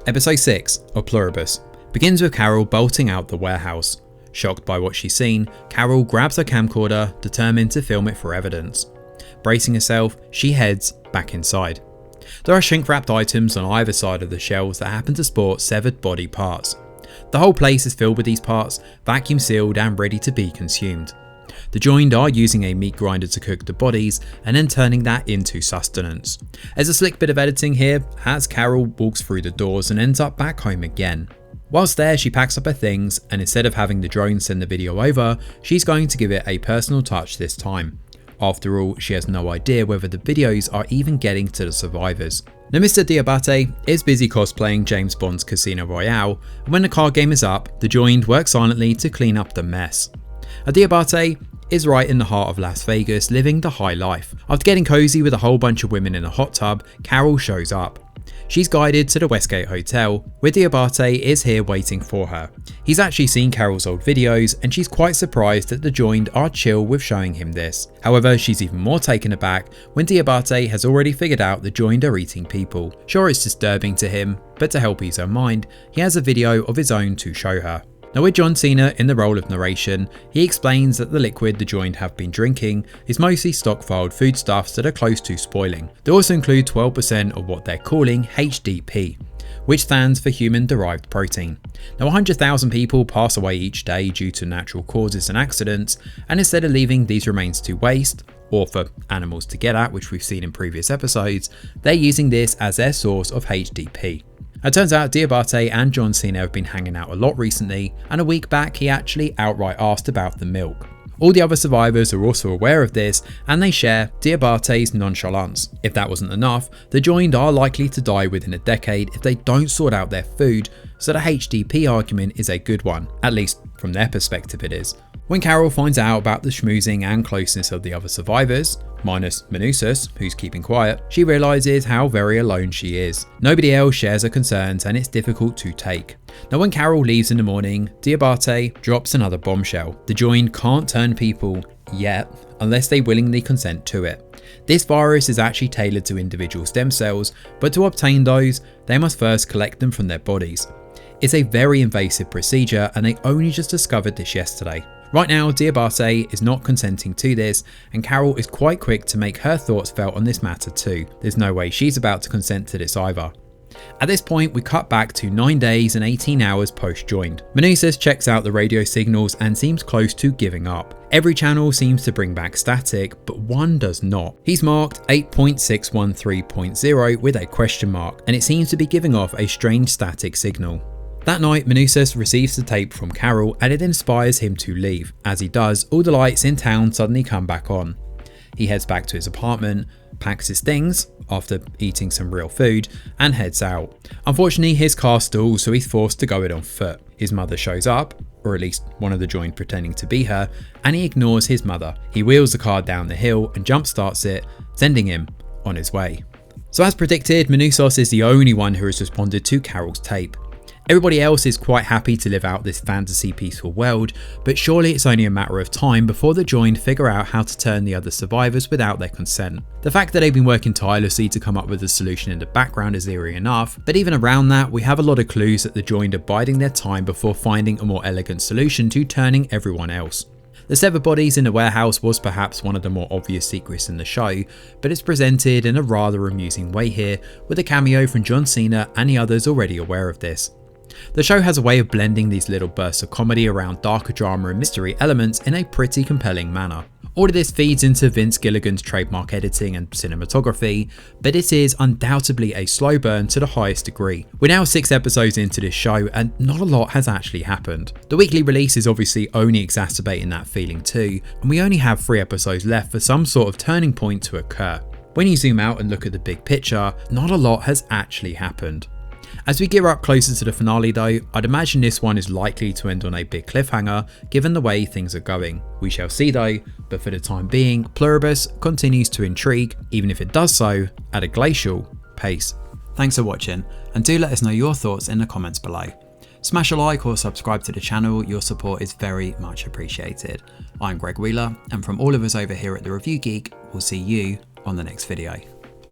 Episode 6 of Pluribus begins with Carol bolting out the warehouse. Shocked by what she's seen, Carol grabs her camcorder, determined to film it for evidence. Bracing herself, she heads back inside. There are shrink-wrapped items on either side of the shelves that happen to sport severed body parts. The whole place is filled with these parts, vacuum sealed and ready to be consumed. The joined are using a meat grinder to cook the bodies and then turning that into sustenance. There's a slick bit of editing here as Carol walks through the doors and ends up back home again. Whilst there, she packs up her things, and instead of having the drone send the video over, she's going to give it a personal touch this time. After all, she has no idea whether the videos are even getting to the survivors. Now Mr. Diabate is busy cosplaying James Bond's Casino Royale, and when the card game is up, the joined work silently to clean up the mess. Diabate is right in the heart of Las Vegas, living the high life. After getting cozy with a whole bunch of women in a hot tub, Carol shows up. She's guided to the Westgate Hotel, where Diabate is here waiting for her. He's actually seen Carol's old videos, and she's quite surprised that the joined are chill with showing him this. However, she's even more taken aback when Diabate has already figured out the joined are eating people. Sure, it's disturbing to him, but to help ease her mind, he has a video of his own to show her. Now with John Cena in the role of narration, he explains that the liquid the joined have been drinking is mostly stockpiled foodstuffs that are close to spoiling. They also include 12% of what they're calling HDP, which stands for human derived protein. Now 100,000 people pass away each day due to natural causes and accidents, and instead of leaving these remains to waste, or for animals to get at, which we've seen in previous episodes, they're using this as their source of HDP. It turns out Diabate and John Cena have been hanging out a lot recently, and a week back he actually outright asked about the milk. All the other survivors are also aware of this, and they share Diabate's nonchalance. If that wasn't enough, the joined are likely to die within a decade if they don't sort out their food, so the HDP argument is a good one, at least from their perspective it is. When Carol finds out about the schmoozing and closeness of the other survivors, minus Manousos, who's keeping quiet, she realises how very alone she is. Nobody else shares her concerns and it's difficult to take. Now when Carol leaves in the morning, Diabate drops another bombshell. The joined can't turn people yet, unless they willingly consent to it. This virus is actually tailored to individual stem cells, but to obtain those, they must first collect them from their bodies. It's a very invasive procedure and they only just discovered this yesterday. Right now, Diabate is not consenting to this, and Carol is quite quick to make her thoughts felt on this matter too. There's no way she's about to consent to this either. At this point, we cut back to 9 days and 18 hours post-joined. Manousos checks out the radio signals and seems close to giving up. Every channel seems to bring back static, but one does not. He's marked 8.613.0 with a question mark, and it seems to be giving off a strange static signal. That night, Manousos receives the tape from Carol and it inspires him to leave. As he does, all the lights in town suddenly come back on. He heads back to his apartment, packs his things after eating some real food, and heads out. Unfortunately, his car stalls, so he's forced to go it on foot. His mother shows up, or at least one of the joined pretending to be her, and he ignores his mother. He wheels the car down the hill and jump starts it, sending him on his way. So as predicted, Manousos is the only one who has responded to Carol's tape. Everybody else is quite happy to live out this fantasy peaceful world, but surely it's only a matter of time before the joined figure out how to turn the other survivors without their consent. The fact that they've been working tirelessly to come up with a solution in the background is eerie enough, but even around that we have a lot of clues that the joined are biding their time before finding a more elegant solution to turning everyone else. The severed bodies in the warehouse was perhaps one of the more obvious secrets in the show, but it's presented in a rather amusing way here, with a cameo from John Cena and the others already aware of this. The show has a way of blending these little bursts of comedy around darker drama and mystery elements in a pretty compelling manner. All of this feeds into Vince Gilligan's trademark editing and cinematography, but it is undoubtedly a slow burn to the highest degree. We're now 6 episodes into this show and not a lot has actually happened. The weekly release is obviously only exacerbating that feeling too, and we only have 3 episodes left for some sort of turning point to occur. When you zoom out and look at the big picture, not a lot has actually happened. As we gear up closer to the finale though, I'd imagine this one is likely to end on a big cliffhanger given the way things are going. We shall see though, but for the time being, Pluribus continues to intrigue, even if it does so at a glacial pace. Thanks for watching, and do let us know your thoughts in the comments below. Smash a like or subscribe to the channel, your support is very much appreciated. I'm Greg Wheeler, and from all of us over here at The Review Geek, we'll see you on the next video.